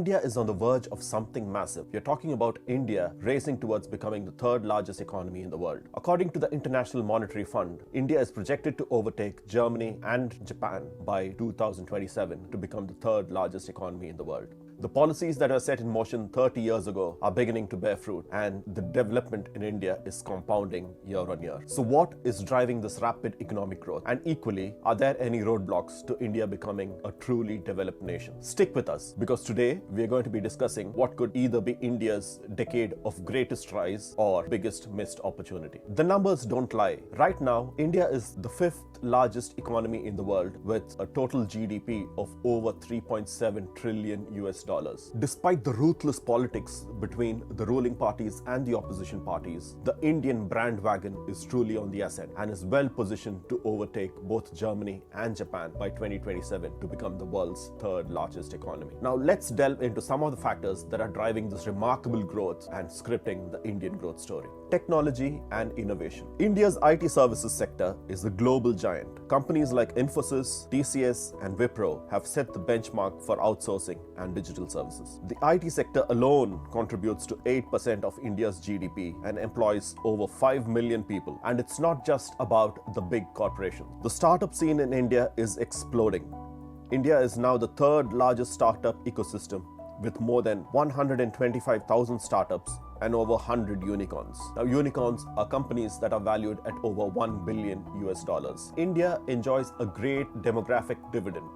India is on the verge of something massive. You're talking about India racing towards becoming the third largest economy in the world. According to the International Monetary Fund, India is projected to overtake Germany and Japan by 2027 to become the third largest economy in the world. The policies that were set in motion 30 years ago are beginning to bear fruit, and the development in India is compounding year on year. So what is driving this rapid economic growth? And equally, are there any roadblocks to India becoming a truly developed nation? Stick with us, because today we are going to be discussing what could either be India's decade of greatest rise or biggest missed opportunity. The numbers don't lie. Right now, India is the fifth largest economy in the world with a total GDP of over 3.7 trillion US dollars. Despite the ruthless politics between the ruling parties and the opposition parties, the Indian brand wagon is truly on the ascent and is well positioned to overtake both Germany and Japan by 2027 to become the world's third largest economy. Now let's delve into some of the factors that are driving this remarkable growth and scripting the Indian growth story. Technology and innovation. India's IT services sector is a global giant. Companies like Infosys, TCS, and Wipro have set the benchmark for outsourcing and digital services. The IT sector alone contributes to 8% of India's GDP and employs over 5 million people. And it's not just about the big corporations. The startup scene in India is exploding. India is now the third largest startup ecosystem, with more than 125,000 startups and over 100 unicorns. Now, unicorns are companies that are valued at over 1 billion US dollars. India enjoys a great demographic dividend.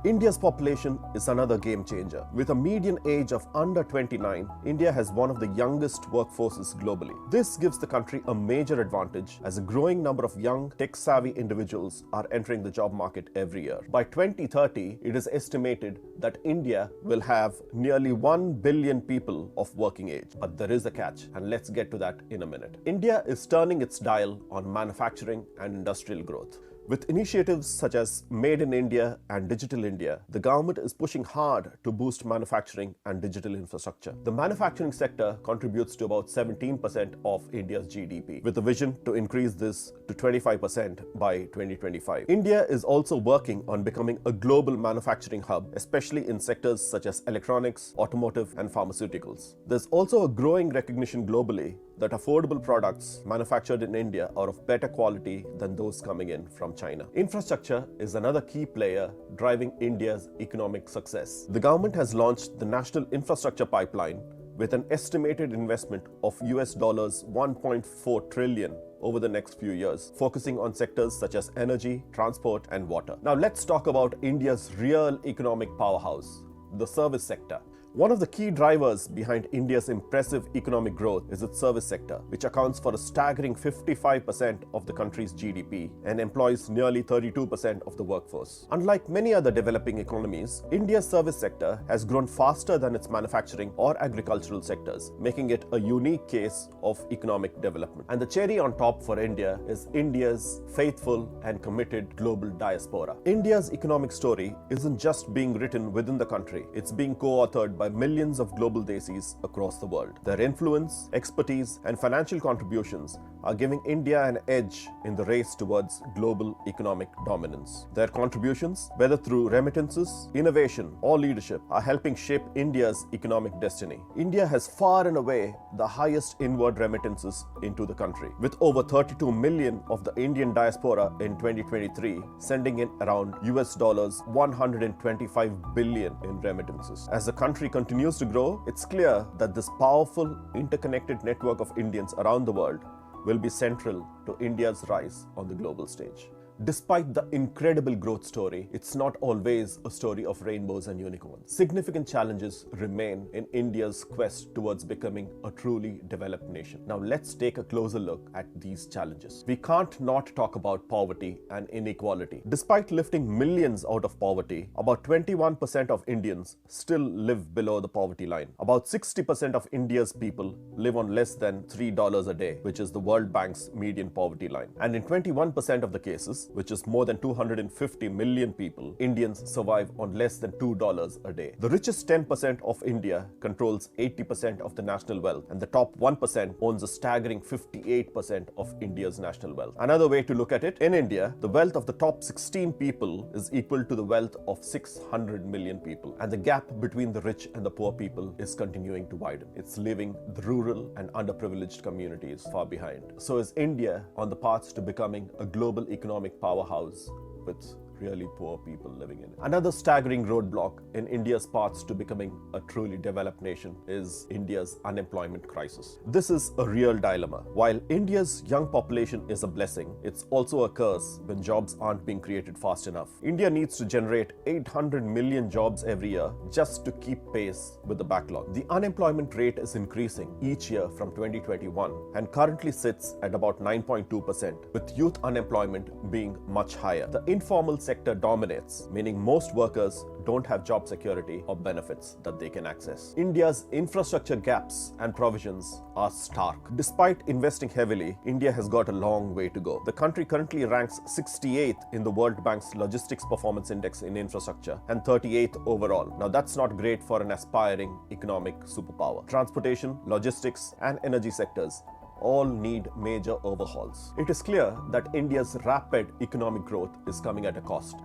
India's population is another game changer. With a median age of under 29, India has one of the youngest workforces globally. This gives the country a major advantage as a growing number of young, tech-savvy individuals are entering the job market every year. By 2030, it is estimated that India will have nearly 1 billion people of working age. But there is a catch, and let's get to that in a minute. India is turning its dial on manufacturing and industrial growth. With initiatives such as Made in India and Digital India, the government is pushing hard to boost manufacturing and digital infrastructure. The manufacturing sector contributes to about 17% of India's GDP, with a vision to increase this to 25% by 2025. India is also working on becoming a global manufacturing hub, especially in sectors such as electronics, automotive, and pharmaceuticals. There's also a growing recognition globally that affordable products manufactured in India are of better quality than those coming in from China. Infrastructure is another key player driving India's economic success. The government has launched the National Infrastructure Pipeline with an estimated investment of US dollars 1.4 trillion over the next few years, focusing on sectors such as energy, transport, and water. Now let's talk about India's real economic powerhouse, the service sector. One of the key drivers behind India's impressive economic growth is its service sector, which accounts for a staggering 55% of the country's GDP and employs nearly 32% of the workforce. Unlike many other developing economies, India's service sector has grown faster than its manufacturing or agricultural sectors, making it a unique case of economic development. And the cherry on top for India is India's faithful and committed global diaspora. India's economic story isn't just being written within the country, it's being co-authored by millions of global Desis across the world. Their influence, expertise, and financial contributions are giving India an edge in the race towards global economic dominance. Their contributions, whether through remittances, innovation, or leadership, are helping shape India's economic destiny. India has far and away the highest inward remittances into the country, with over 32 million of the Indian diaspora in 2023 sending in around US dollars 125 billion in remittances. As the country continues to grow, it's clear that this powerful, interconnected network of Indians around the world will be central to India's rise on the global stage. Despite the incredible growth story, it's not always a story of rainbows and unicorns. Significant challenges remain in India's quest towards becoming a truly developed nation. Now let's take a closer look at these challenges. We can't not talk about poverty and inequality. Despite lifting millions out of poverty, about 21% of Indians still live below the poverty line. About 60% of India's people live on less than $3 a day, which is the World Bank's median poverty line. And in 21% of the cases, us, which is more than 250 million people, Indians survive on less than $2 a day. The richest 10% of India controls 80% of the national wealth, and the top 1% owns a staggering 58% of India's national wealth. Another way to look at it, in India, the wealth of the top 16 people is equal to the wealth of 600 million people, and the gap between the rich and the poor people is continuing to widen. It's leaving the rural and underprivileged communities far behind. So is India on the path to becoming a global economic powerhouse with really poor people living in it? Another staggering roadblock in India's path to becoming a truly developed nation is India's unemployment crisis. This is a real dilemma. While India's young population is a blessing, it's also a curse when jobs aren't being created fast enough. India needs to generate 800 million jobs every year just to keep pace with the backlog. The unemployment rate is increasing each year from 2021 and currently sits at about 9.2%, with youth unemployment being much higher. The informal sector dominates, meaning most workers don't have job security or benefits that they can access. India's infrastructure gaps and provisions are stark. Despite investing heavily, India has got a long way to go. The country currently ranks 68th in the World Bank's Logistics Performance Index in infrastructure and 38th overall. Now that's not great for an aspiring economic superpower. Transportation, logistics, and energy sectors all need major overhauls. It is clear that India's rapid economic growth is coming at a cost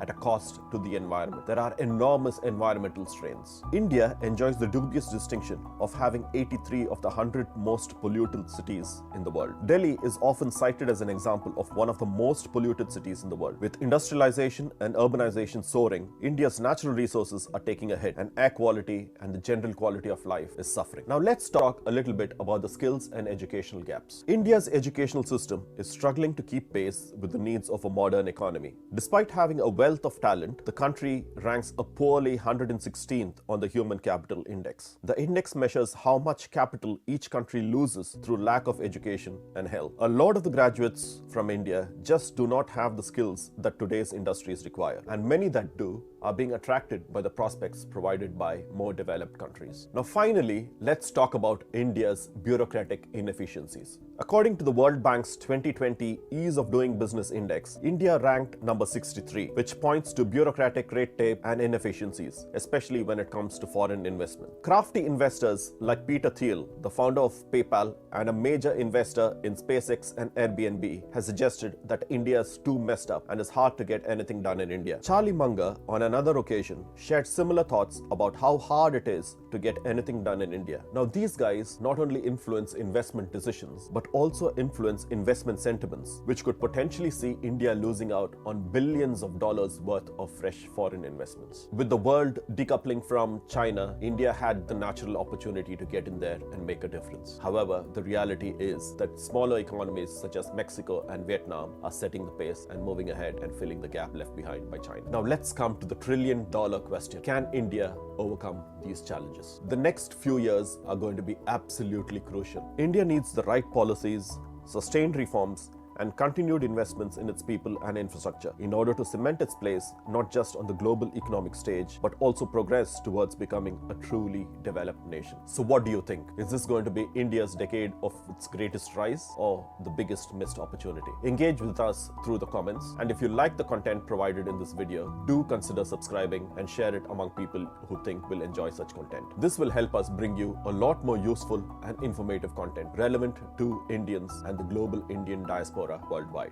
to the environment. There are enormous environmental strains. India enjoys the dubious distinction of having 83 of the 100 most polluted cities in the world. Delhi is often cited as an example of one of the most polluted cities in the world. With industrialization and urbanization soaring, India's natural resources are taking a hit, and air quality and the general quality of life is suffering. Now let's talk a little bit about the skills and educational gaps. India's educational system is struggling to keep pace with the needs of a modern economy. Despite having a wealth of talent, the country ranks a poorly 116th on the Human Capital Index. The index measures how much capital each country loses through lack of education and health. A lot of the graduates from India just do not have the skills that today's industries require, and many that do are being attracted by the prospects provided by more developed countries. Now finally, let's talk about India's bureaucratic inefficiencies. According to the World Bank's 2020 Ease of Doing Business Index, India ranked number 63, which points to bureaucratic red tape and inefficiencies, especially when it comes to foreign investment. Crafty investors like Peter Thiel, the founder of PayPal and a major investor in SpaceX and Airbnb, has suggested that India is too messed up and it's hard to get anything done in India. Charlie Munger, on another occasion, shared similar thoughts about how hard it is to get anything done in India. Now, these guys not only influence investment decisions, but also influence investment sentiments, which could potentially see India losing out on billions of dollars worth of fresh foreign investments. With the world decoupling from China, India had the natural opportunity to get in there and make a difference. However, the reality is that smaller economies such as Mexico and Vietnam are setting the pace and moving ahead and filling the gap left behind by China. Now let's come to the trillion-dollar question. Can India overcome these challenges? The next few years are going to be absolutely crucial. India needs the right policies, sustained reforms, and continued investments in its people and infrastructure in order to cement its place not just on the global economic stage, but also progress towards becoming a truly developed nation. So what do you think? Is this going to be India's decade of its greatest rise or the biggest missed opportunity? Engage with us through the comments, and if you like the content provided in this video, do consider subscribing and share it among people who think will enjoy such content. This will help us bring you a lot more useful and informative content relevant to Indians and the global Indian diaspora worldwide.